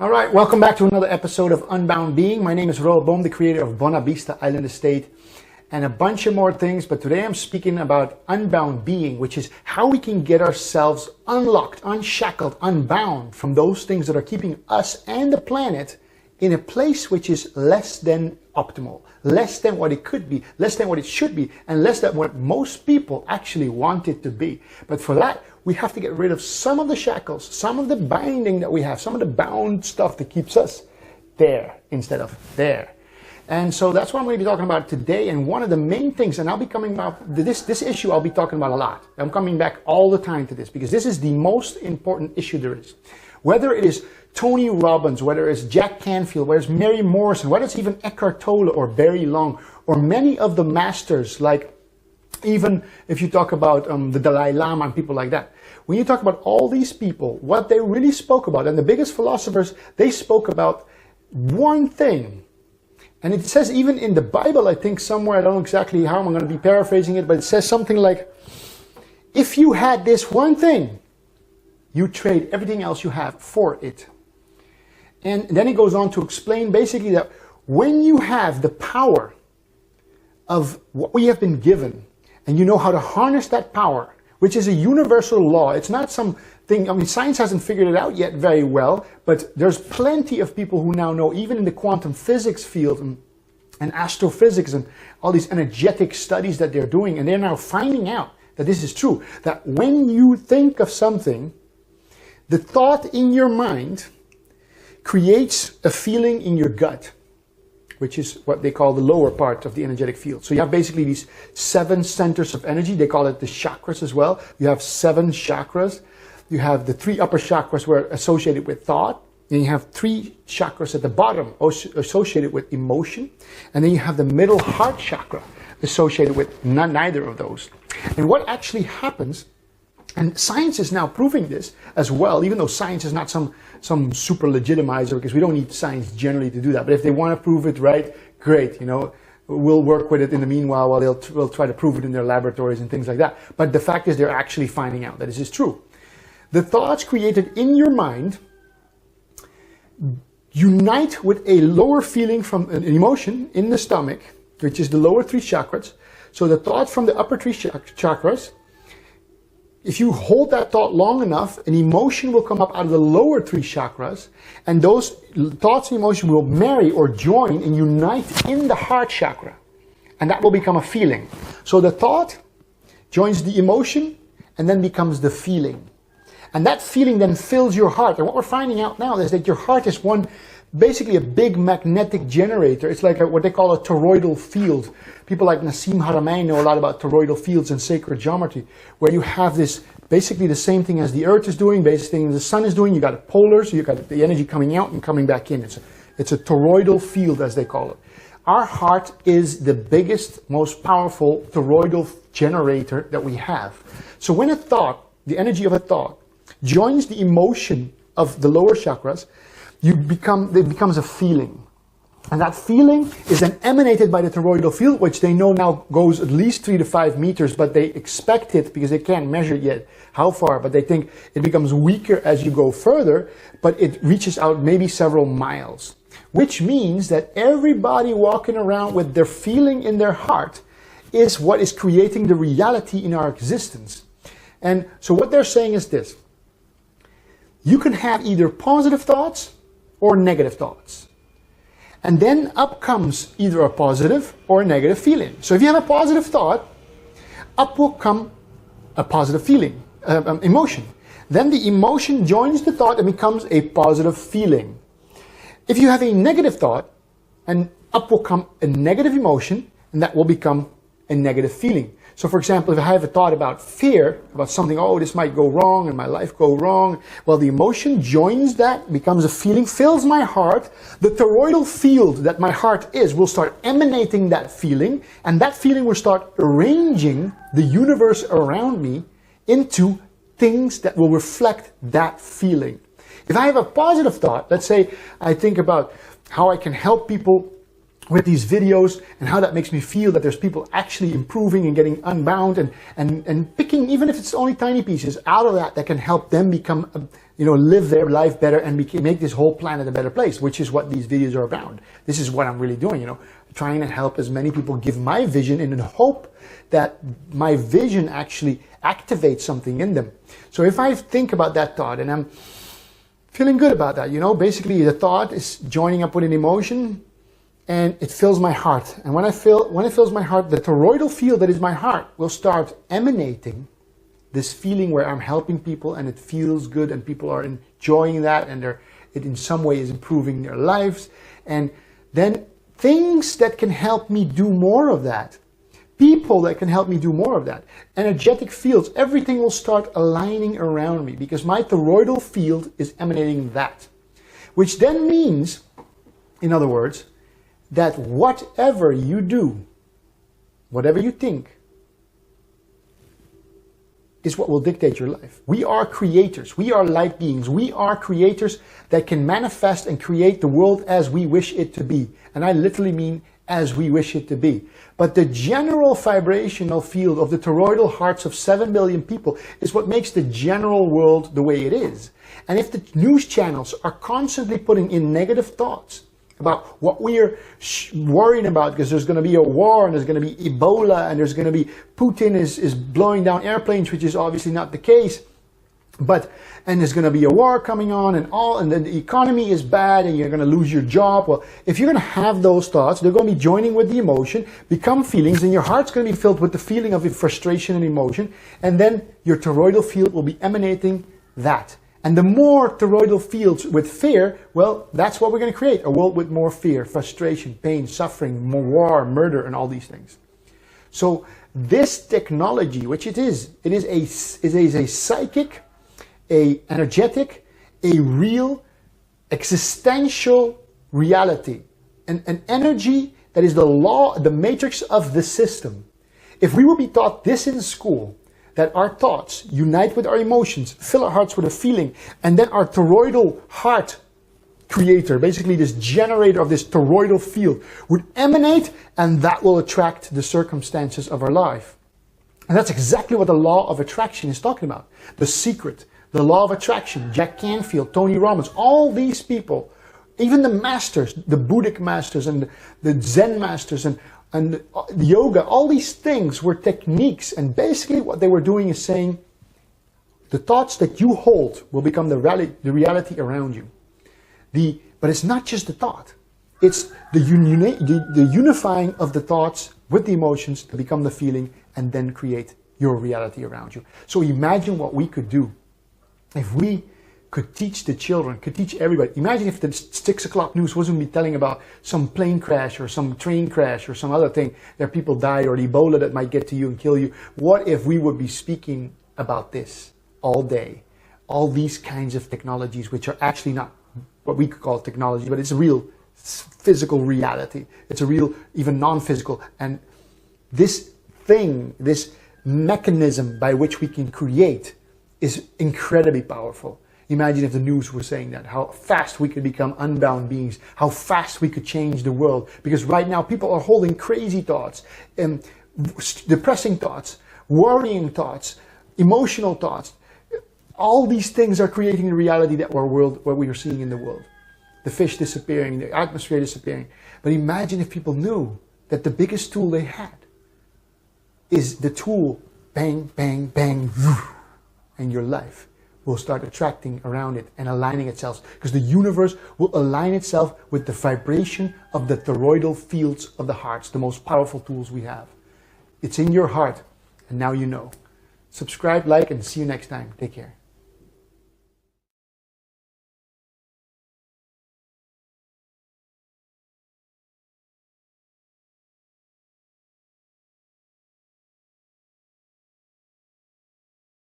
All right, welcome back to another episode of Unbound Being. My name is Roel Boom, the creator of Bona Vista Island Estate and a bunch of more things. But today I'm speaking about Unbound Being, which is how we can get ourselves unlocked, unshackled, unbound from those things that are keeping us and the planet in a place which is less than optimal, less than what it could be, less than what it should be, and less than what most people actually want it to be. But for that, we have to get rid of some of the shackles, some of the binding that we have, some of the bound stuff that keeps us there instead of there. And so that's what I'm going to be talking about today. And one of the main things, and I'll be coming about this issue, I'll be talking about a lot. I'm coming back all the time to this because this is the most important issue there is. Whether it is Tony Robbins, whether it's Jack Canfield, whether it's Mary Morrison, whether it's even Eckhart Tolle or Barry Long, or many of the masters, like even if you talk about the Dalai Lama and people like that. When you talk about all these people, what they really spoke about, and the biggest philosophers, they spoke about one thing. And it says even in the Bible, I think somewhere, I don't know exactly how, I'm going to be paraphrasing it, but it says something like, if you had this one thing, you trade everything else you have for it. And then it goes on to explain basically that when you have the power of what we have been given, and you know how to harness that power, which is a universal law. It's not something, I mean, science hasn't figured it out yet very well, but there's plenty of people who now know, even in the quantum physics field and astrophysics and all these energetic studies that they're doing, and they're now finding out that this is true, that when you think of something, the thought in your mind creates a feeling in your gut, which is what they call the lower part of the energetic field. So you have basically these 7 centers of energy. They call it the chakras as well. You have 7 chakras. You have the 3 upper chakras were associated with thought. Then you have 3 chakras at the bottom associated with emotion. And then you have the middle heart chakra associated with neither of those. And what actually happens, and science is now proving this as well, even though science is not some super legitimizer, because we don't need science generally to do that. But if they want to prove it right, great, we'll work with it in the meanwhile while we'll try to prove it in their laboratories and things like that. But the fact is they're actually finding out that this is true. The thoughts created in your mind unite with a lower feeling from an emotion in the stomach, which is the lower 3 chakras. So the thought from the upper 3 chakras, if you hold that thought long enough, an emotion will come up out of the lower 3 chakras, and those thoughts and emotions will marry or join and unite in the heart chakra. And that will become a feeling. So the thought joins the emotion and then becomes the feeling. And that feeling then fills your heart. And what we're finding out now is that your heart is basically a big magnetic generator. It's like what they call a toroidal field. People like Nassim Haramein know a lot about toroidal fields and sacred geometry, where you have this basically the same thing as the Earth is doing, basically the Sun is doing. You got a polar, so you got the energy coming out and coming back in. It's a toroidal field, as they call it. Our heart is the biggest, most powerful toroidal generator that we have. So when a thought, the energy of a thought, joins the emotion of the lower chakras, it becomes a feeling. And that feeling is then emanated by the toroidal field, which they know now goes at least 3 to 5 meters, but they expect it, because they can't measure yet how far, but they think it becomes weaker as you go further, but it reaches out maybe several miles. Which means that everybody walking around with their feeling in their heart is what is creating the reality in our existence. And so what they're saying is this: you can have either positive thoughts or negative thoughts. And then up comes either a positive or a negative feeling. So if you have a positive thought, up will come a positive feeling, emotion. Then the emotion joins the thought and becomes a positive feeling. If you have a negative thought, and up will come a negative emotion, and that will become a negative feeling. So for example, if I have a thought about fear, about something, oh, this might go wrong and my life go wrong, well, the emotion joins that, becomes a feeling, fills my heart. The toroidal field that my heart is will start emanating that feeling, and that feeling will start arranging the universe around me into things that will reflect that feeling. If I have a positive thought, let's say I think about how I can help people with these videos and how that makes me feel that there's people actually improving and getting unbound and picking, even if it's only tiny pieces, out of that can help them become live their life better and make this whole planet a better place, which is what these videos are about. This is what I'm really doing, trying to help as many people give my vision in the hope that my vision actually activates something in them. So if I think about that thought and I'm feeling good about that, basically the thought is joining up with an emotion and it fills my heart. And when it fills my heart, the toroidal field that is my heart will start emanating this feeling where I'm helping people and it feels good and people are enjoying that and it in some way is improving their lives. And then things that can help me do more of that, people that can help me do more of that, energetic fields, everything will start aligning around me because my toroidal field is emanating that. Which then means, in other words, that whatever you do, whatever you think, is what will dictate your life. We are creators. We are light beings. We are creators that can manifest and create the world as we wish it to be. And I literally mean as we wish it to be. But the general vibrational field of the toroidal hearts of 7 billion people is what makes the general world the way it is. And if the news channels are constantly putting in negative thoughts about what we are worrying about, because there's going to be a war and there's going to be Ebola and there's going to be Putin is blowing down airplanes, which is obviously not the case. And there's going to be a war coming on and then the economy is bad and you're going to lose your job. Well, if you're going to have those thoughts, they're going to be joining with the emotion, become feelings, and your heart's going to be filled with the feeling of frustration and emotion. And then your toroidal field will be emanating that. And the more toroidal fields with fear, well, that's what we're going to create. A world with more fear, frustration, pain, suffering, more war, murder, and all these things. So this technology, which it is a psychic, a energetic, a real existential reality, an energy that is the law, the matrix of the system. If we will be taught this in school, that our thoughts unite with our emotions, fill our hearts with a feeling, and then our toroidal heart creator, basically this generator of this toroidal field, would emanate, and that will attract the circumstances of our life. And that's exactly what the law of attraction is talking about. The secret, the law of attraction, Jack Canfield, Tony Robbins, all these people, even the masters, the Buddhic masters and the Zen masters and yoga, all these things were techniques, and basically what they were doing is saying the thoughts that you hold will become the reality around you. But it's not just the thought, it's the unifying of the thoughts with the emotions to become the feeling and then create your reality around you. So imagine what we could do if we could teach the children, could teach everybody. Imagine if the 6 o'clock news wasn't be telling about some plane crash or some train crash or some other thing that people died or Ebola that might get to you and kill you. What if we would be speaking about this all day? All these kinds of technologies, which are actually not what we could call technology, but it's a real physical reality. It's a real, even non-physical. And this thing, this mechanism by which we can create is incredibly powerful. Imagine if the news were saying that, how fast we could become unbound beings, how fast we could change the world. Because right now people are holding crazy thoughts, depressing thoughts, worrying thoughts, emotional thoughts. All these things are creating the reality that what we are seeing in the world. The fish disappearing, the atmosphere disappearing. But imagine if people knew that the biggest tool they had is the tool, bang, bang, bang, and your life will start attracting around it and aligning itself, because the universe will align itself with the vibration of the toroidal fields of the hearts, the most powerful tools we have. It's in your heart, and now you know. Subscribe, like, and see you next time. Take care.